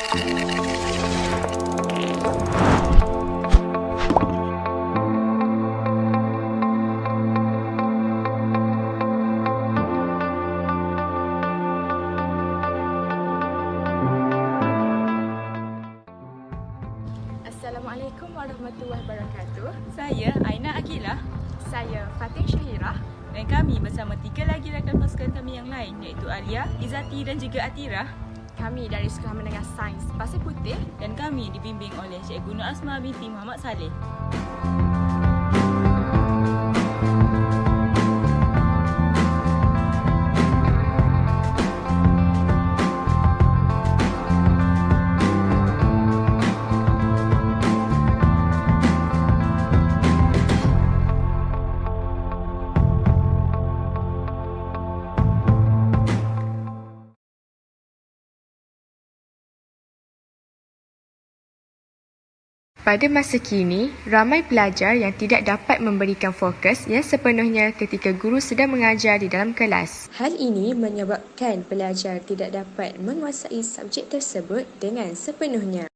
Assalamualaikum warahmatullahi wabarakatuh. Saya Aina Aqilah Saya Fatin Syahirah. dan kami bersama 3 lagi rakan pasukan kami yang lain iaitu Alia, Izati dan juga Atirah. Kami dari Sekolah Menengah Sains Pasir Putih. Dan kami dibimbing oleh Cikgu Nur Asma binti Muhammad Saleh. Pada masa kini, ramai pelajar yang tidak dapat memberikan fokus yang sepenuhnya ketika guru sedang mengajar di dalam kelas. Hal ini menyebabkan pelajar tidak dapat menguasai subjek tersebut dengan sepenuhnya.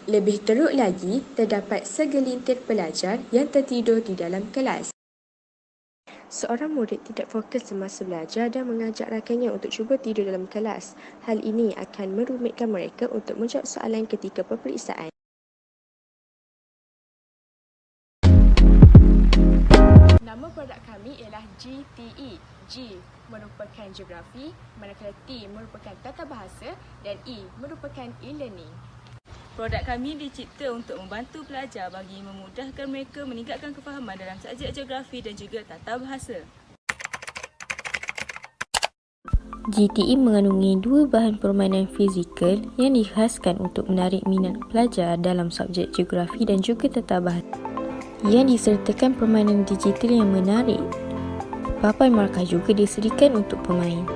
Lebih teruk lagi, terdapat segelintir pelajar yang tertidur di dalam kelas. Seorang murid tidak fokus semasa belajar dan mengajak rakannya untuk cuba tidur dalam kelas. Hal ini akan merumitkan mereka untuk menjawab soalan ketika peperiksaan. Nama produk kami ialah GTE. G merupakan geografi, manakala T merupakan tata bahasa dan E merupakan e-learning. Produk kami dicipta untuk membantu pelajar bagi memudahkan mereka meningkatkan kefahaman dalam subjek geografi dan juga tata bahasa. GTE mengandungi 2 bahan permainan fizikal yang dikhaskan untuk menarik minat pelajar dalam subjek geografi dan juga tata bahasa. Yang disertakan permainan digital yang menarik. Papan markah juga disediakan untuk pemain.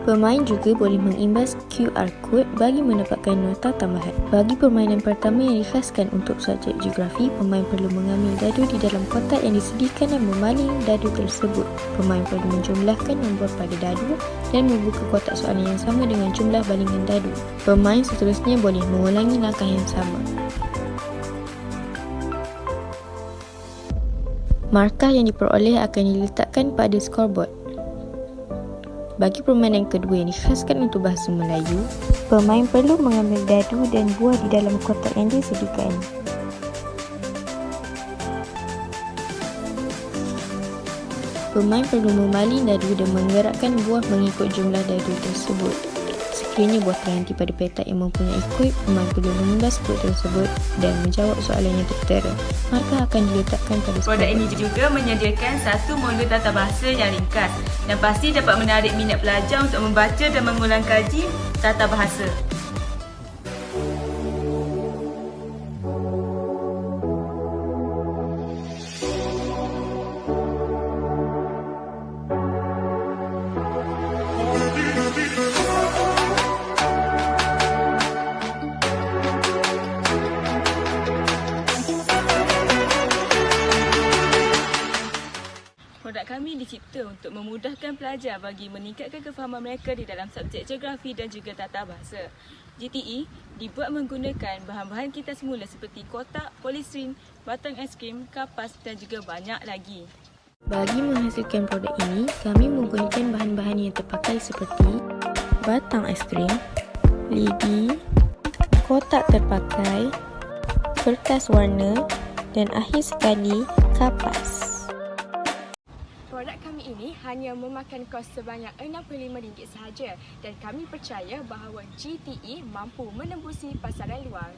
Pemain juga boleh mengimbas QR code bagi mendapatkan nota tambahan. Bagi permainan pertama yang dikhaskan untuk subjek geografi, pemain perlu mengambil dadu di dalam kotak yang disediakan dan membaling dadu tersebut. Pemain perlu menjumlahkan nombor pada dadu dan membuka kotak soalan yang sama dengan jumlah balingan dadu. Pemain seterusnya boleh mengulangi langkah yang sama. Markah yang diperoleh akan diletakkan pada scoreboard. Bagi permainan kedua yang dikhaskan untuk bahasa Melayu, pemain perlu mengambil dadu dan buah di dalam kotak yang disediakan. Pemain perlu membaling dadu dan menggerakkan buah mengikut jumlah dadu tersebut. Sekiranya buah terhenti pada petak yang mempunyai kod, pemain perlu mengimbas kod tersebut dan menjawab soalan yang tertera. Markah akan diletakkan pada Produk scoreboard. ini juga menyediakan satu modul tata bahasa yang ringkas dan pasti dapat menarik minat pelajar untuk membaca dan mengulang kaji tata bahasa. Produk kami dicipta untuk memudahkan pelajar bagi meningkatkan kefahaman mereka di dalam subjek geografi dan juga tata bahasa. GTE dibuat menggunakan bahan-bahan kita semula seperti kotak, polistiren, batang aiskrim, kapas dan juga banyak lagi. Bagi menghasilkan produk ini, kami menggunakan bahan-bahan yang terpakai seperti batang aiskrim, lidi, kotak terpakai, kertas warna dan akhir sekali, kapas. Produk kami ini hanya memakan kos sebanyak RM65 sahaja dan kami percaya bahawa GTE mampu menembusi pasaran luar.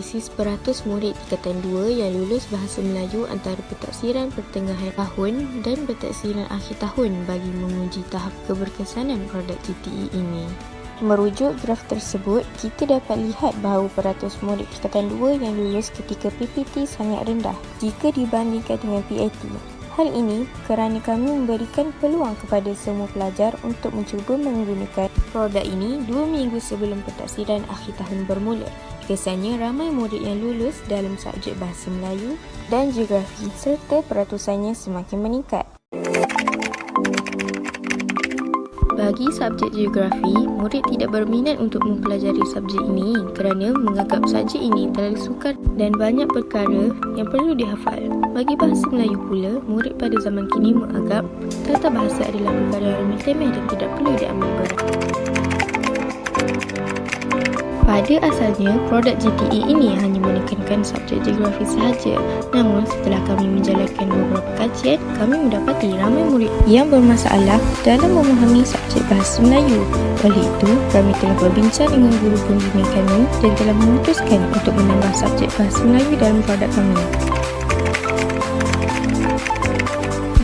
analisis peratus murid tingkatan 2 yang lulus Bahasa Melayu antara pentaksiran pertengahan tahun dan pentaksiran akhir tahun bagi menguji tahap keberkesanan produk GTE ini. Merujuk graf tersebut, kita dapat lihat bahawa peratus murid tingkatan 2 yang lulus ketika PPT sangat rendah jika dibandingkan dengan PAT. Hal ini kerana kami memberikan peluang kepada semua pelajar untuk mencuba menggunakan produk ini 2 minggu sebelum pentaksiran akhir tahun bermula. Kesannya ramai murid yang lulus dalam subjek Bahasa Melayu dan Geografi serta peratusannya semakin meningkat. Bagi subjek Geografi, murid tidak berminat untuk mempelajari subjek ini kerana menganggap subjek ini terlalu sukar dan banyak perkara yang perlu dihafal. Bagi Bahasa Melayu pula, murid pada zaman kini menganggap tata bahasa adalah perkara yang remeh-temeh dan tidak perlu diambil berat. Pada asalnya, produk GTE ini hanya menekankan subjek Geografi sahaja. Namun, setelah kami menjalankan beberapa kajian, kami mendapati ramai murid yang bermasalah dalam memahami subjek Bahasa Melayu. Oleh itu, kami telah berbincang dengan guru pembina kami dan telah memutuskan untuk menambah subjek Bahasa Melayu dalam produk kami.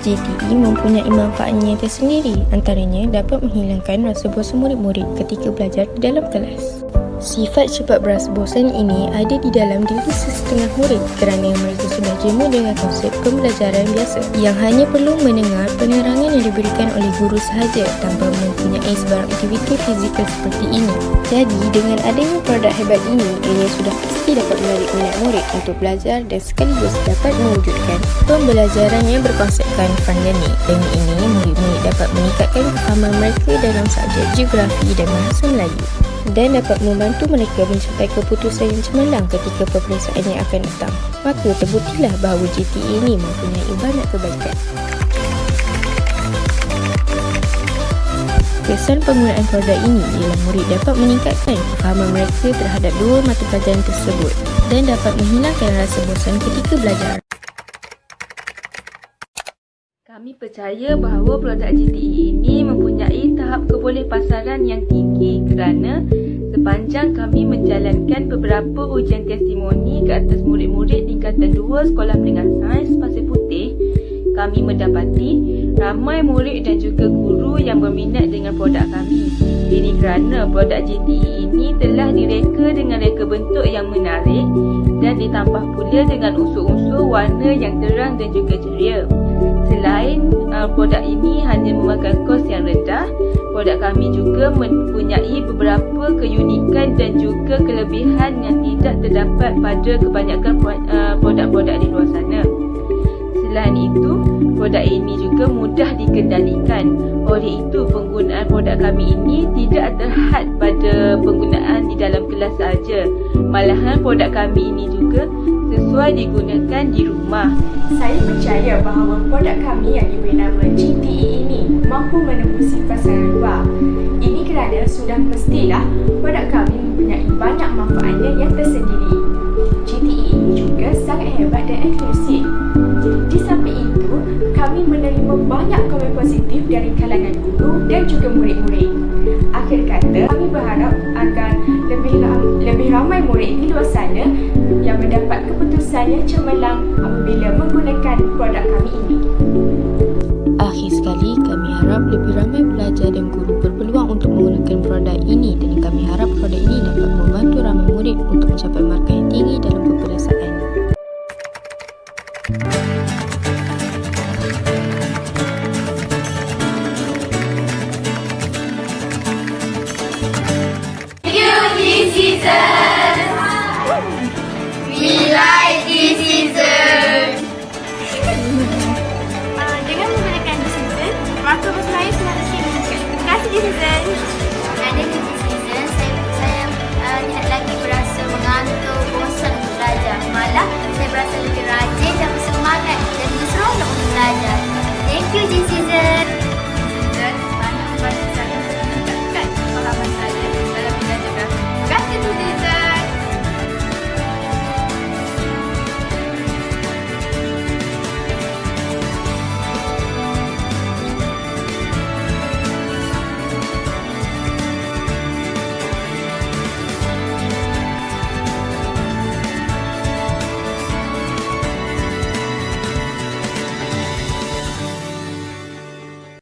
GTE mempunyai manfaatnya tersendiri, antaranya dapat menghilangkan rasa bosan murid-murid ketika belajar di dalam kelas. Sifat cepat berasa bosan ini ada di dalam diri sesetengah murid kerana mereka sudah jemu dengan konsep pembelajaran biasa yang hanya perlu mendengar penerangan yang diberikan oleh guru sahaja tanpa mempunyai sebarang aktiviti fizikal seperti ini. Jadi, dengan adanya produk hebat ini, ia sudah pasti dapat menarik minat murid untuk belajar dan sekaligus dapat mewujudkan pembelajaran yang berkonsepkan fun learning. Dengan ini, murid-murid dapat meningkatkan kefahaman mereka dalam subjek Geografi dan Bahasa Melayu dan dapat membantu mereka mencapai keputusan yang cemerlang ketika peperiksaan yang akan datang. Maka terbuktilah bahawa GTE ini mempunyai banyak kebaikan. Kesan penggunaan produk ini ialah murid dapat meningkatkan kefahaman mereka terhadap dua mata pelajaran tersebut dan dapat menghilangkan rasa bosan ketika belajar. Kami percaya bahawa produk GTE ini mempunyai tahap kebolehpasaran yang tinggi kerana sepanjang kami menjalankan beberapa ujian testimoni ke atas murid-murid tingkatan 2 Sekolah Menengah Sains Pasir Putih, kami mendapati ramai murid dan juga guru yang berminat dengan produk kami. Ini kerana produk GTE ini telah direka dengan reka bentuk yang menarik dan ditambah pula dengan unsur-unsur warna yang terang dan juga ceria. Selain produk ini hanya memakan kos yang rendah, produk kami juga mempunyai beberapa keunikan dan juga kelebihan yang tidak terdapat pada kebanyakan produk-produk di luar sana. Selain itu, produk ini juga mudah dikendalikan. Oleh itu, penggunaan produk kami ini tidak terhad pada penggunaan di dalam kelas sahaja. Malahan produk kami ini juga sesuai digunakan di rumah. Saya percaya bahawa produk kami yang diberi nama GTE ini mampu menembusi pasaran luar. Ini kerana sudah mestilah produk kami mempunyai banyak manfaatnya yang tersendiri. GTE ini juga sangat hebat dan eksklusif. Di samping itu, kami menerima banyak komen positif dari kalangan guru dan juga murid-murid. Akhir kata, kami berharap agar lebih ramai murid di luar sana yang mendapat keputusan yang cemerlang apabila menggunakan produk kami ini. Akhir sekali, kami harap lebih ramai pelajar dan guru berpeluang untuk menggunakan produk ini dan kami harap produk ini dapat membantu ramai murid untuk mencapai markah yang tinggi dalam peperiksaan.